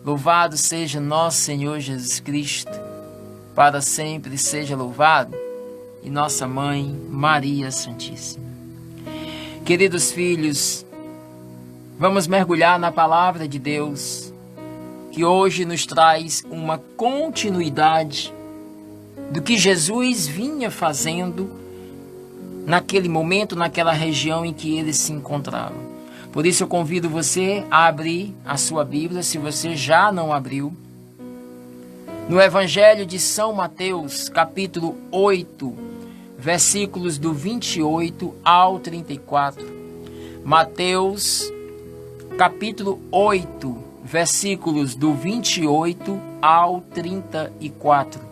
Louvado seja nosso Senhor Jesus Cristo, para sempre seja louvado, e nossa Mãe, Maria Santíssima. Queridos filhos, vamos mergulhar na Palavra de Deus, que hoje nos traz uma continuidade do que Jesus vinha fazendo naquele momento, naquela região em que ele se encontrava. Por isso eu convido você a abrir a sua Bíblia, se você já não abriu, no Evangelho de São Mateus, capítulo 8, versículos do 28 ao 34. Mateus, capítulo 8, versículos do 28 ao 34.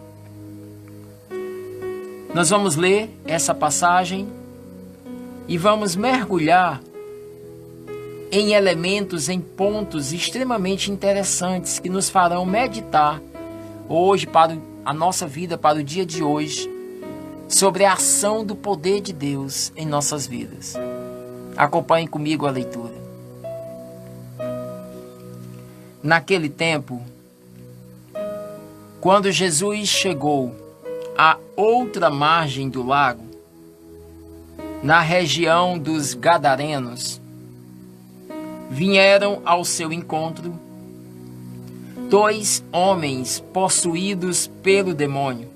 Nós vamos ler essa passagem e vamos mergulhar em elementos, em pontos extremamente interessantes que nos farão meditar hoje, para a nossa vida, para o dia de hoje, sobre a ação do poder de Deus em nossas vidas. Acompanhe comigo a leitura. Naquele tempo, quando Jesus chegou à outra margem do lago, na região dos Gadarenos, vieram ao seu encontro 2 homens possuídos pelo demônio.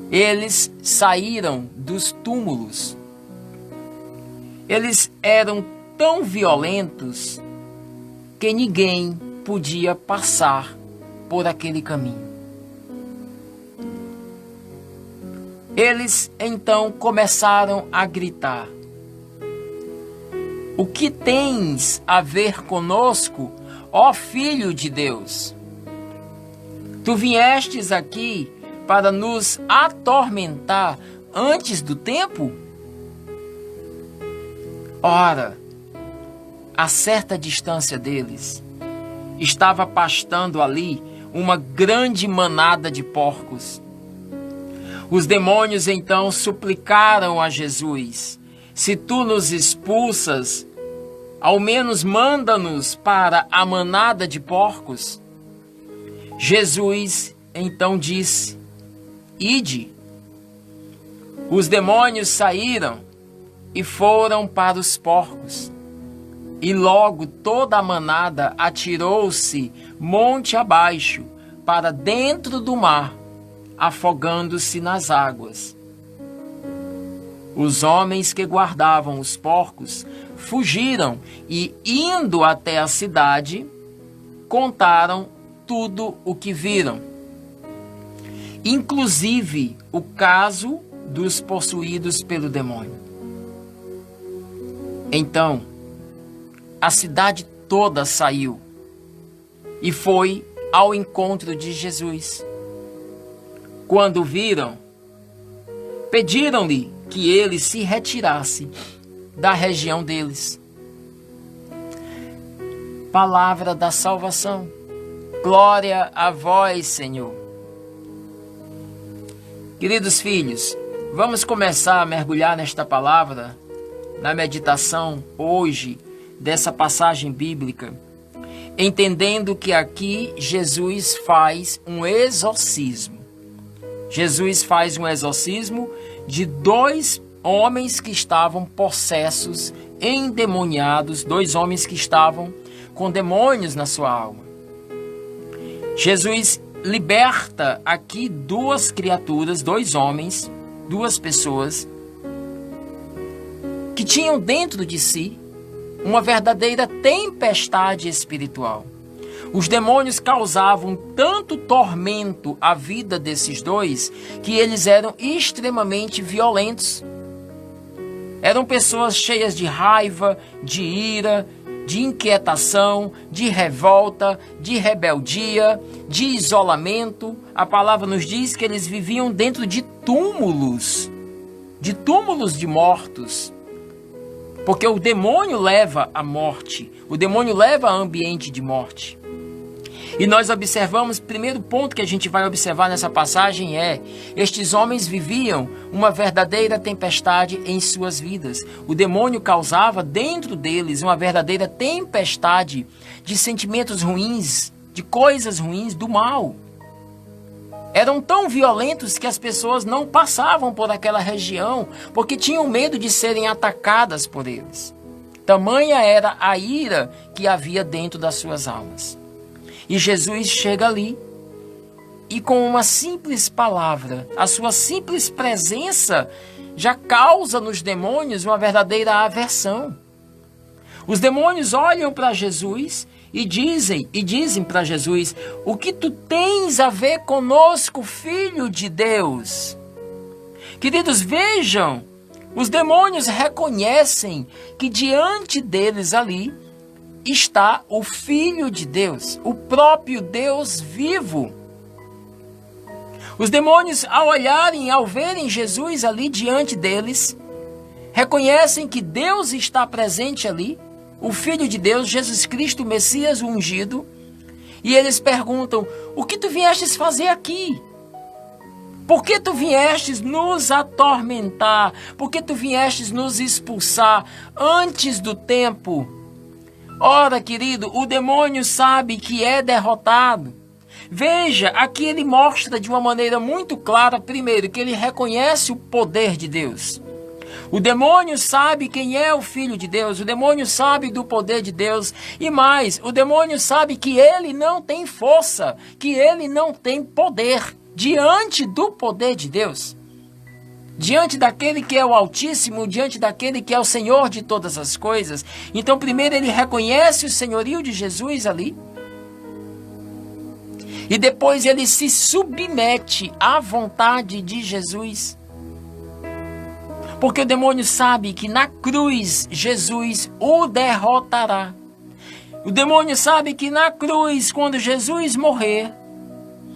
Eles saíram dos túmulos. Eles eram tão violentos que ninguém podia passar por aquele caminho. Eles então começaram a gritar: "O que tens a ver conosco, ó Filho de Deus? Tu viestes aqui para nos atormentar antes do tempo?" Ora, a certa distância deles, estava pastando ali uma grande manada de porcos. Os demônios então suplicaram a Jesus: "Se tu nos expulsas, ao menos manda-nos para a manada de porcos." Jesus então disse: "Ide." Os demônios saíram e foram para os porcos. E logo toda a manada atirou-se monte abaixo para dentro do mar, afogando-se nas águas. Os homens que guardavam os porcos fugiram e, indo até a cidade, contaram tudo o que viram, inclusive o caso dos possuídos pelo demônio. Então, a cidade toda saiu e foi ao encontro de Jesus. Quando o viram, pediram-lhe que ele se retirasse da região deles. Palavra da salvação. Glória a vós, Senhor. Queridos filhos, vamos começar a mergulhar nesta palavra, na meditação hoje dessa passagem bíblica, entendendo que aqui Jesus faz um exorcismo. Jesus faz um exorcismo de 2 homens que estavam possessos, endemoniados, 2 homens que estavam com demônios na sua alma. Jesus liberta aqui 2 criaturas, 2 homens, 2 pessoas que tinham dentro de si uma verdadeira tempestade espiritual. Os demônios causavam tanto tormento à vida desses 2 que eles eram extremamente violentos. Eram pessoas cheias de raiva, de ira, de inquietação, de revolta, de rebeldia, de isolamento. A palavra nos diz que eles viviam dentro de túmulos de mortos. Porque o demônio leva à morte, o demônio leva a ambiente de morte. E nós observamos, primeiro ponto que a gente vai observar nessa passagem é: estes homens viviam uma verdadeira tempestade em suas vidas. O demônio causava dentro deles uma verdadeira tempestade de sentimentos ruins, de coisas ruins, do mal. Eram tão violentos que as pessoas não passavam por aquela região porque tinham medo de serem atacadas por eles. Tamanha era a ira que havia dentro das suas almas. E Jesus chega ali e com uma simples palavra, a sua simples presença já causa nos demônios uma verdadeira aversão. Os demônios olham para Jesus e dizem para Jesus: o que tu tens a ver conosco, Filho de Deus? Queridos, vejam, os demônios reconhecem que diante deles ali está o Filho de Deus, o próprio Deus vivo. Os demônios, ao verem Jesus ali diante deles, reconhecem que Deus está presente ali, o Filho de Deus, Jesus Cristo, o Messias ungido, e eles perguntam: o que tu viestes fazer aqui? Por que tu viestes nos atormentar? Por que tu viestes nos expulsar antes do tempo? Ora, querido, o demônio sabe que é derrotado. Veja, aqui ele mostra de uma maneira muito clara, primeiro, que ele reconhece o poder de Deus. O demônio sabe quem é o Filho de Deus, o demônio sabe do poder de Deus, e mais, o demônio sabe que ele não tem força, que ele não tem poder diante do poder de Deus. Diante daquele que é o Altíssimo, diante daquele que é o Senhor de todas as coisas. Então, primeiro ele reconhece o senhorio de Jesus ali. E depois ele se submete à vontade de Jesus. Porque o demônio sabe que na cruz Jesus o derrotará. O demônio sabe que na cruz, quando Jesus morrer,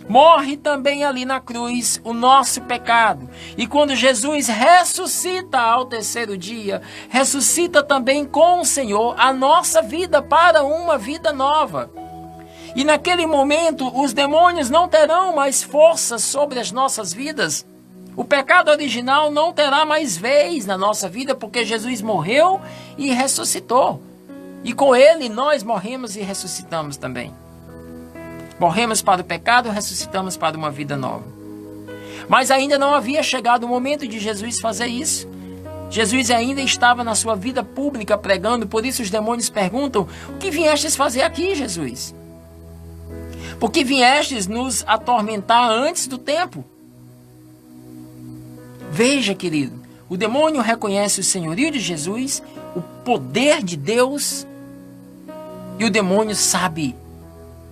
morre também ali na cruz o nosso pecado. E quando Jesus ressuscita ao terceiro dia, ressuscita também com o Senhor a nossa vida para uma vida nova. E naquele momento os demônios não terão mais força sobre as nossas vidas. O pecado original não terá mais vez na nossa vida, porque Jesus morreu e ressuscitou. E com ele nós morremos e ressuscitamos também. Morremos para o pecado, ressuscitamos para uma vida nova. Mas ainda não havia chegado o momento de Jesus fazer isso. Jesus ainda estava na sua vida pública pregando, por isso os demônios perguntam: o que viestes fazer aqui, Jesus? Por que viestes nos atormentar antes do tempo? Veja, querido, o demônio reconhece o senhorio de Jesus, o poder de Deus, e o demônio sabe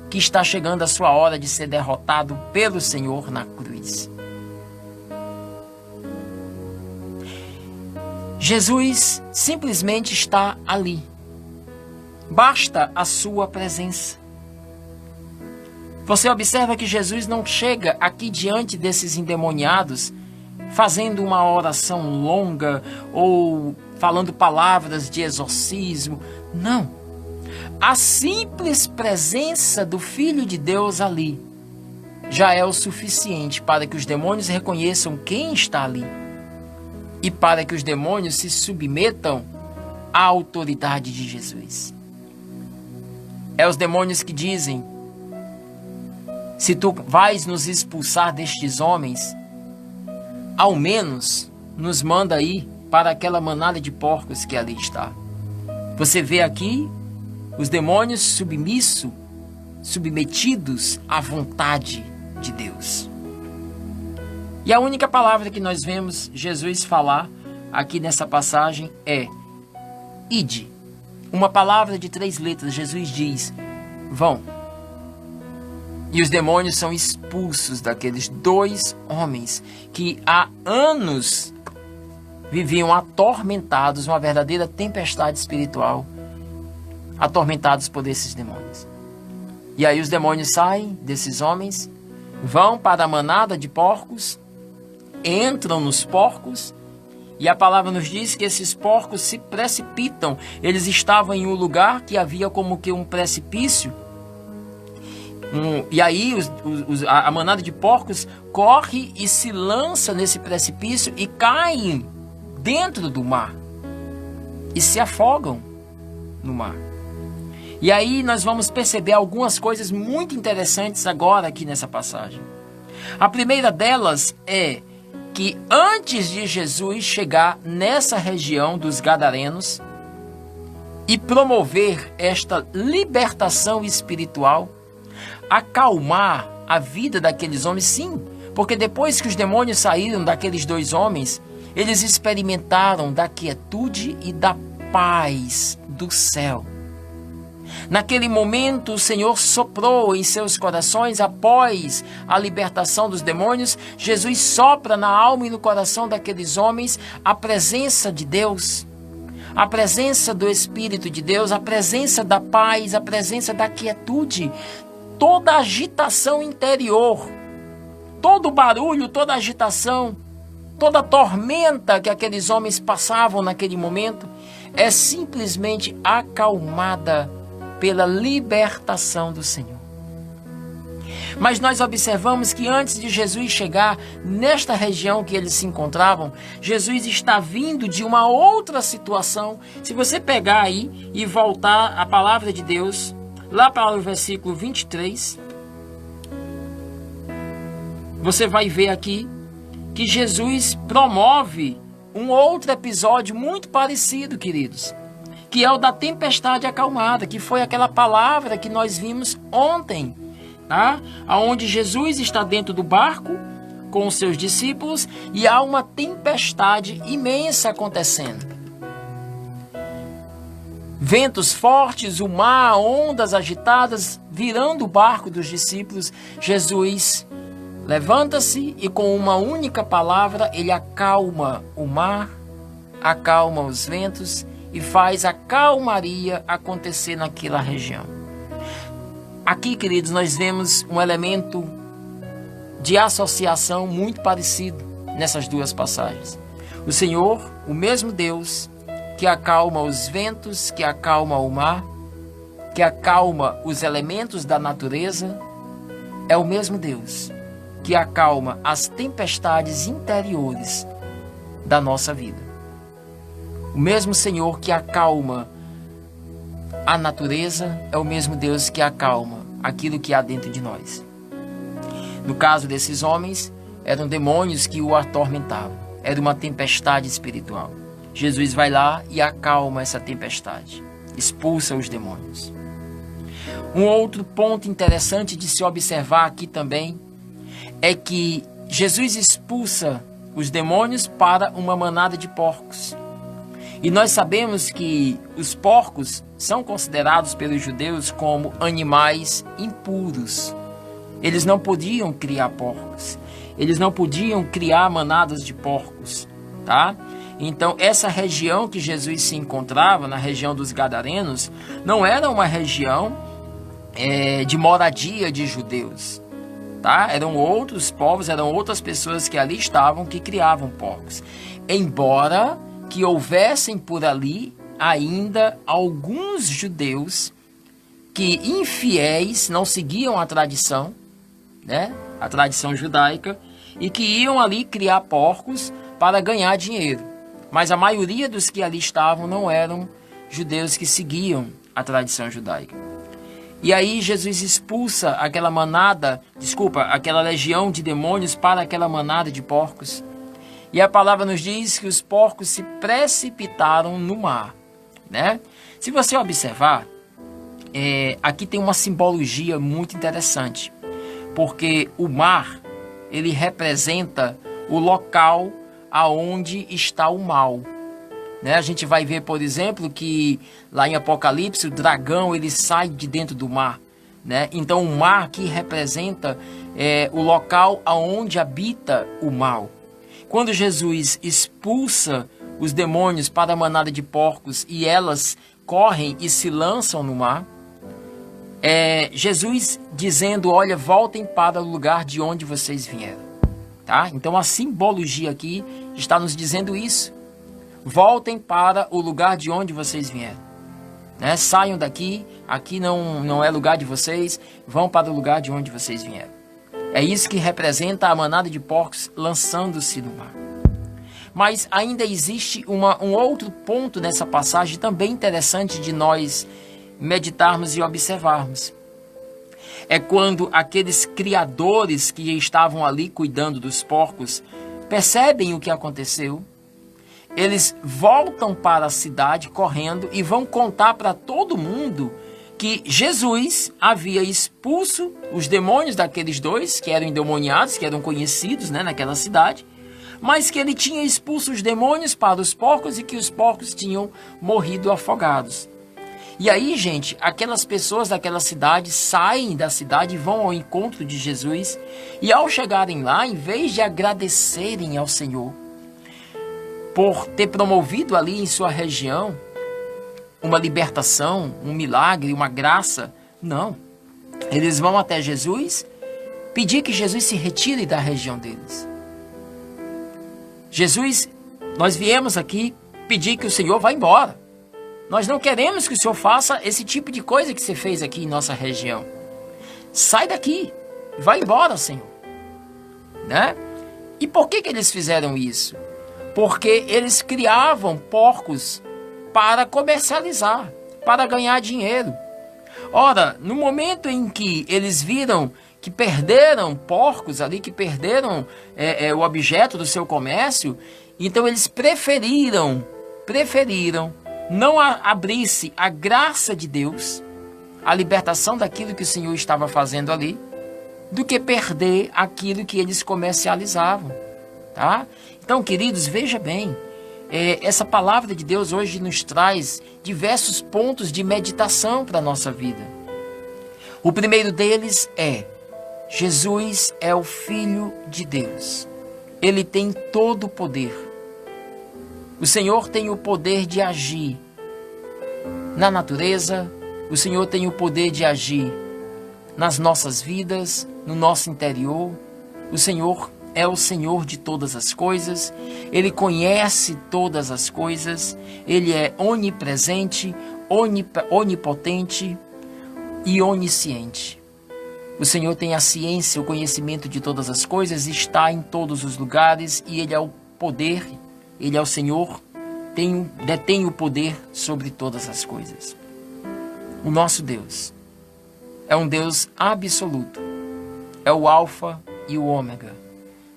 que está chegando a sua hora de ser derrotado pelo Senhor na cruz. Jesus simplesmente está ali. Basta a sua presença. Você observa que Jesus não chega aqui diante desses endemoniados fazendo uma oração longa ou falando palavras de exorcismo. Não. A simples presença do Filho de Deus ali já é o suficiente para que os demônios reconheçam quem está ali e para que os demônios se submetam à autoridade de Jesus. É os demônios que dizem: se tu vais nos expulsar destes homens, ao menos nos manda ir para aquela manada de porcos que ali está. Você vê aqui os demônios submetidos à vontade de Deus. E a única palavra que nós vemos Jesus falar aqui nessa passagem é ide. Uma palavra de 3 letras. Jesus diz: vão. E os demônios são expulsos daqueles 2 homens que há anos viviam atormentados, uma verdadeira tempestade espiritual, atormentados por esses demônios. E aí os demônios saem desses homens, vão para a manada de porcos, entram nos porcos, e a palavra nos diz que esses porcos se precipitam. Eles estavam em um lugar que havia como que um precipício, E aí a manada de porcos corre e se lança nesse precipício e caem dentro do mar e se afogam no mar. E aí nós vamos perceber algumas coisas muito interessantes agora aqui nessa passagem. A primeira delas é que antes de Jesus chegar nessa região dos Gadarenos e promover esta libertação espiritual, acalmar a vida daqueles homens, sim, porque depois que os demônios saíram daqueles dois homens, eles experimentaram da quietude e da paz do céu. Naquele momento, o Senhor soprou em seus corações, após a libertação dos demônios, Jesus sopra na alma e no coração daqueles homens a presença de Deus, a presença do Espírito de Deus, a presença da paz, a presença da quietude. Toda a agitação interior, todo o barulho, toda a agitação, toda a tormenta que aqueles homens passavam naquele momento é simplesmente acalmada pela libertação do Senhor. Mas nós observamos que antes de Jesus chegar nesta região que eles se encontravam, Jesus está vindo de uma outra situação. Se você pegar aí e voltar a palavra de Deus, lá para o versículo 23, você vai ver aqui que Jesus promove um outro episódio muito parecido, queridos, que é o da tempestade acalmada, que foi aquela palavra que nós vimos ontem, tá? Onde Jesus está dentro do barco com os seus discípulos e há uma tempestade imensa acontecendo. Ventos fortes, o mar, ondas agitadas, virando o barco dos discípulos. Jesus levanta-se e com uma única palavra ele acalma o mar, acalma os ventos e faz a calmaria acontecer naquela região. Aqui, queridos, nós vemos um elemento de associação muito parecido nessas duas passagens. O Senhor, o mesmo Deus, que acalma os ventos, que acalma o mar, que acalma os elementos da natureza, é o mesmo Deus que acalma as tempestades interiores da nossa vida. O mesmo Senhor que acalma a natureza é o mesmo Deus que acalma aquilo que há dentro de nós. No caso desses homens, eram demônios que o atormentavam. Era uma tempestade espiritual. Jesus vai lá e acalma essa tempestade, expulsa os demônios. Um outro ponto interessante de se observar aqui também é que Jesus expulsa os demônios para uma manada de porcos. E nós sabemos que os porcos são considerados pelos judeus como animais impuros. Eles não podiam criar porcos. Eles não podiam criar manadas de porcos, tá? Então, essa região que Jesus se encontrava, na região dos Gadarenos, não era uma região de moradia de judeus, tá? Eram outros povos, eram outras pessoas que ali estavam, que criavam porcos. Embora que houvessem por ali ainda alguns judeus que, infiéis, não seguiam a tradição, né? A tradição judaica, e que iam ali criar porcos para ganhar dinheiro. Mas a maioria dos que ali estavam não eram judeus que seguiam a tradição judaica. E aí Jesus expulsa aquela legião de demônios para aquela manada de porcos. E a palavra nos diz que os porcos se precipitaram no mar, né? Se você observar, aqui tem uma simbologia muito interessante. Porque o mar, ele representa o local aonde está o mal, né? A gente vai ver, por exemplo, que lá em Apocalipse o dragão ele sai de dentro do mar, né? Então o mar aqui representa o local aonde habita o mal. Quando Jesus expulsa os demônios para a manada de porcos e elas correm e se lançam no mar, Jesus dizendo, olha, voltem para o lugar de onde vocês vieram, tá? Então a simbologia aqui está nos dizendo isso. Voltem para o lugar de onde vocês vieram, né? Saiam daqui, aqui não é lugar de vocês, vão para o lugar de onde vocês vieram. É isso que representa a manada de porcos lançando-se no mar. Mas ainda existe um outro ponto nessa passagem também interessante de nós meditarmos e observarmos. É quando aqueles criadores que estavam ali cuidando dos porcos percebem o que aconteceu. Eles voltam para a cidade correndo e vão contar para todo mundo que Jesus havia expulso os demônios daqueles dois, que eram endemoniados, que eram conhecidos, naquela cidade, mas que ele tinha expulso os demônios para os porcos e que os porcos tinham morrido afogados. E aí, gente, aquelas pessoas daquela cidade saem da cidade e vão ao encontro de Jesus. E ao chegarem lá, em vez de agradecerem ao Senhor por ter promovido ali em sua região uma libertação, um milagre, uma graça, não. Eles vão até Jesus pedir que Jesus se retire da região deles. Jesus, nós viemos aqui pedir que o Senhor vá embora. Nós não queremos que o Senhor faça esse tipo de coisa que você fez aqui em nossa região. Sai daqui, vai embora, Senhor. E por que eles fizeram isso? Porque eles criavam porcos para comercializar, para ganhar dinheiro. Ora, no momento em que eles viram que perderam porcos ali, que perderam o objeto do seu comércio, então eles preferiram não abrisse a graça de Deus, a libertação daquilo que o Senhor estava fazendo ali, do que perder aquilo que eles comercializavam, tá? Então, queridos, veja bem, essa palavra de Deus hoje nos traz diversos pontos de meditação para a nossa vida. O primeiro deles é: Jesus é o Filho de Deus. Ele tem todo o poder. O Senhor tem o poder de agir na natureza, o Senhor tem o poder de agir nas nossas vidas, no nosso interior. O Senhor é o Senhor de todas as coisas, Ele conhece todas as coisas, Ele é onipresente, onipotente e onisciente. O Senhor tem a ciência, o conhecimento de todas as coisas, está em todos os lugares e Ele é o poder. Ele é o Senhor, detém o poder sobre todas as coisas. O nosso Deus é um Deus absoluto. É o Alfa e o Ômega.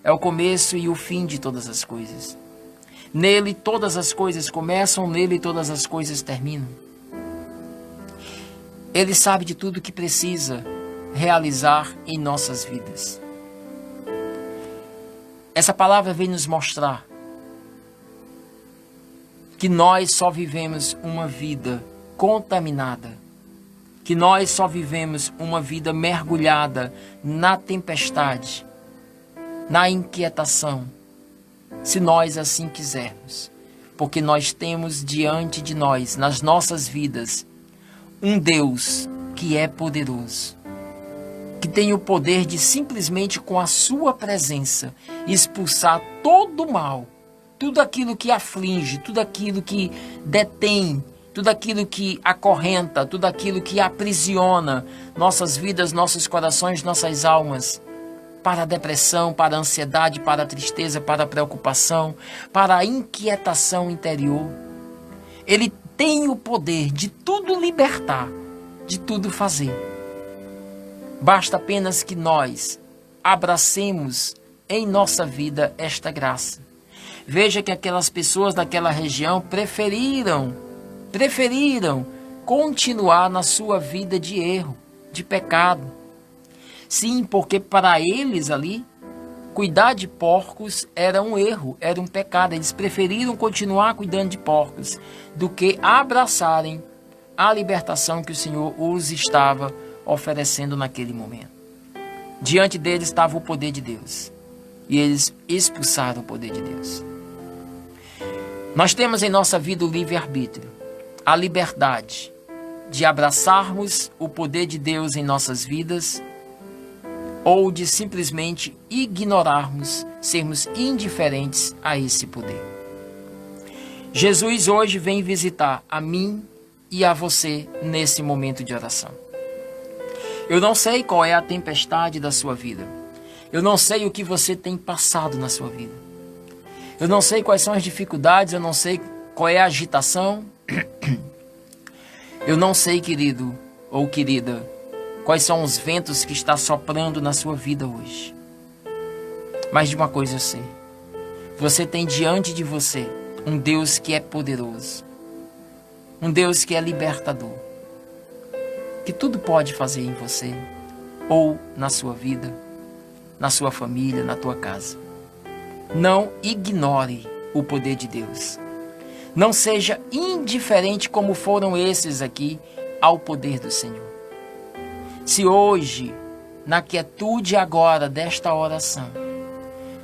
É o começo e o fim de todas as coisas. Nele todas as coisas começam, nele todas as coisas terminam. Ele sabe de tudo que precisa realizar em nossas vidas. Essa palavra vem nos mostrar que nós só vivemos uma vida contaminada, que nós só vivemos uma vida mergulhada na tempestade, na inquietação, se nós assim quisermos, porque nós temos diante de nós, nas nossas vidas, um Deus que é poderoso, que tem o poder de simplesmente com a sua presença expulsar todo o mal, tudo aquilo que aflige, tudo aquilo que detém, tudo aquilo que acorrenta, tudo aquilo que aprisiona nossas vidas, nossos corações, nossas almas, para a depressão, para a ansiedade, para a tristeza, para a preocupação, para a inquietação interior. Ele tem o poder de tudo libertar, de tudo fazer. Basta apenas que nós abracemos em nossa vida esta graça. Veja que aquelas pessoas daquela região preferiram continuar na sua vida de erro, de pecado. Sim, porque para eles ali, cuidar de porcos era um erro, era um pecado. Eles preferiram continuar cuidando de porcos do que abraçarem a libertação que o Senhor os estava oferecendo naquele momento. Diante deles estava o poder de Deus e eles expulsaram o poder de Deus. Nós temos em nossa vida o livre-arbítrio, a liberdade de abraçarmos o poder de Deus em nossas vidas ou de simplesmente ignorarmos, sermos indiferentes a esse poder. Jesus hoje vem visitar a mim e a você nesse momento de oração. Eu não sei qual é a tempestade da sua vida. Eu não sei o que você tem passado na sua vida. Eu não sei quais são as dificuldades, eu não sei qual é a agitação. Eu não sei, querido ou querida, quais são os ventos que está soprando na sua vida hoje. Mas de uma coisa eu sei. Você tem diante de você um Deus que é poderoso. Um Deus que é libertador. Que tudo pode fazer em você, ou na sua vida, na sua família, na tua casa. Não ignore o poder de Deus. Não seja indiferente como foram esses aqui ao poder do Senhor. Se hoje, na quietude agora desta oração,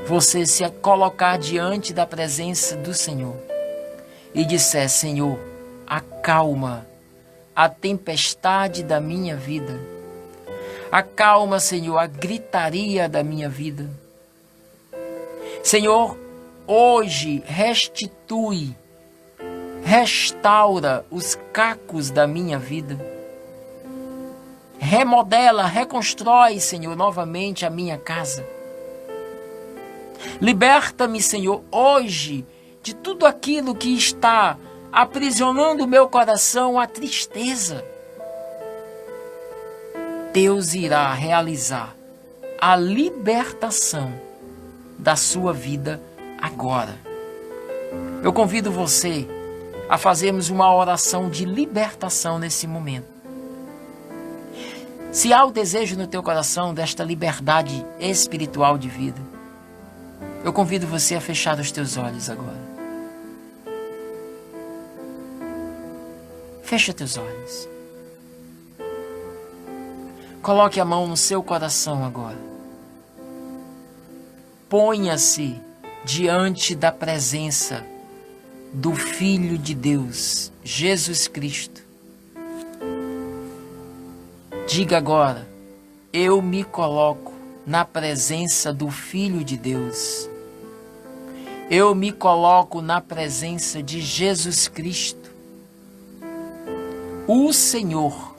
você se colocar diante da presença do Senhor e disser: Senhor, acalma a tempestade da minha vida. Acalma, Senhor, a gritaria da minha vida. Senhor, hoje restitui, restaura os cacos da minha vida. Remodela, reconstrói, Senhor, novamente a minha casa. Liberta-me, Senhor, hoje de tudo aquilo que está aprisionando o meu coração, a tristeza. Deus irá realizar a libertação da sua vida agora. Eu convido você a fazermos uma oração de libertação nesse momento. Se há o desejo no teu coração desta liberdade espiritual de vida, eu convido você a fechar os teus olhos agora. Fecha teus olhos. Coloque a mão no seu coração agora. Ponha-se diante da presença do Filho de Deus, Jesus Cristo. Diga agora: eu me coloco na presença do Filho de Deus. Eu me coloco na presença de Jesus Cristo, o Senhor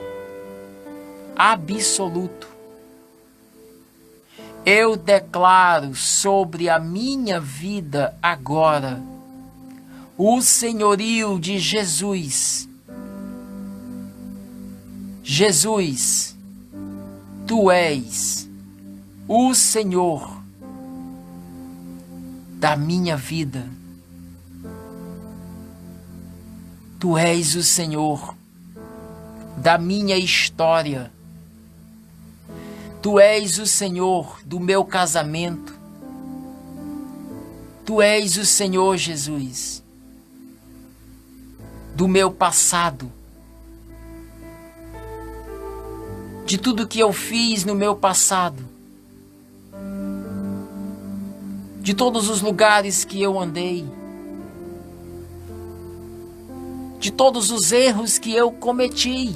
absoluto. Eu declaro sobre a minha vida agora o senhorio de Jesus. Jesus, tu és o Senhor da minha vida. Tu és o Senhor da minha história. Tu és o Senhor do meu casamento. Tu és o Senhor, Jesus, do meu passado. De tudo que eu fiz no meu passado. De todos os lugares que eu andei. De todos os erros que eu cometi.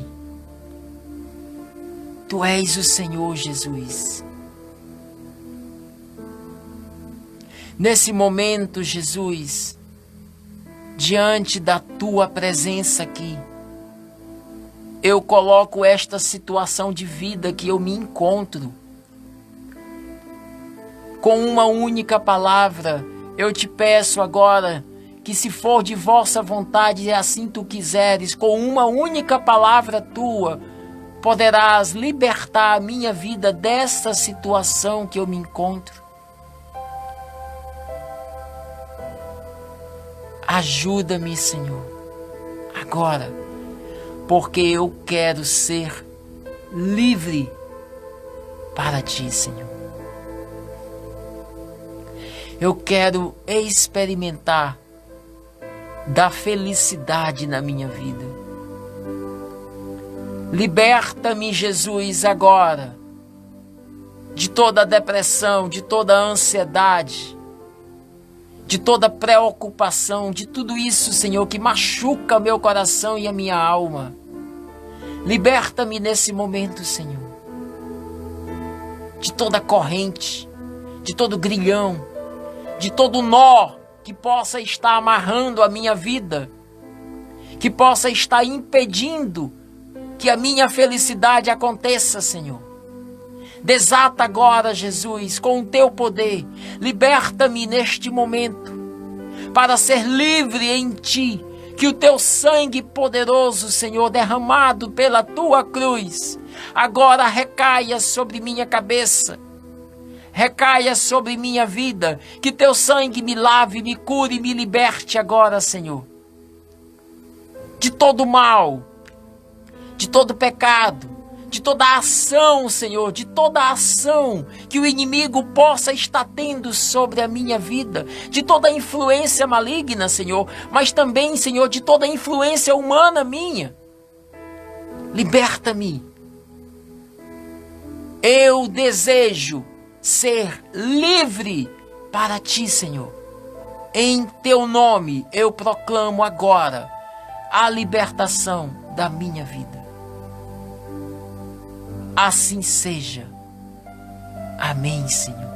Tu és o Senhor, Jesus. Nesse momento, Jesus, diante da tua presença aqui, eu coloco esta situação de vida que eu me encontro. Com uma única palavra, eu te peço agora que, se for de vossa vontade e assim tu quiseres, com uma única palavra tua, poderás libertar a minha vida dessa situação que eu me encontro. Ajuda-me, Senhor, agora, porque eu quero ser livre para ti, Senhor. Eu quero experimentar da felicidade na minha vida. Liberta-me, Jesus, agora, de toda a depressão, de toda a ansiedade, de toda a preocupação, de tudo isso, Senhor, que machuca meu coração e a minha alma. Liberta-me nesse momento, Senhor, de toda corrente, de todo grilhão, de todo nó que possa estar amarrando a minha vida que possa estar impedindo que a minha felicidade aconteça, Senhor. Desata agora, Jesus, com o teu poder. Liberta-me neste momento, para ser livre em ti. Que o teu sangue poderoso, Senhor, derramado pela tua cruz, agora recaia sobre minha cabeça, recaia sobre minha vida. Que teu sangue me lave, me cure e me liberte agora, Senhor, de todo mal, de todo pecado, de toda ação, Senhor, de toda ação que o inimigo possa estar tendo sobre a minha vida, de toda influência maligna, Senhor, mas também, Senhor, de toda influência humana minha. Liberta-me. Eu desejo ser livre para ti, Senhor. Em teu nome eu proclamo agora a libertação da minha vida. Assim seja. Amém, Senhor.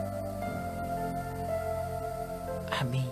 Amém.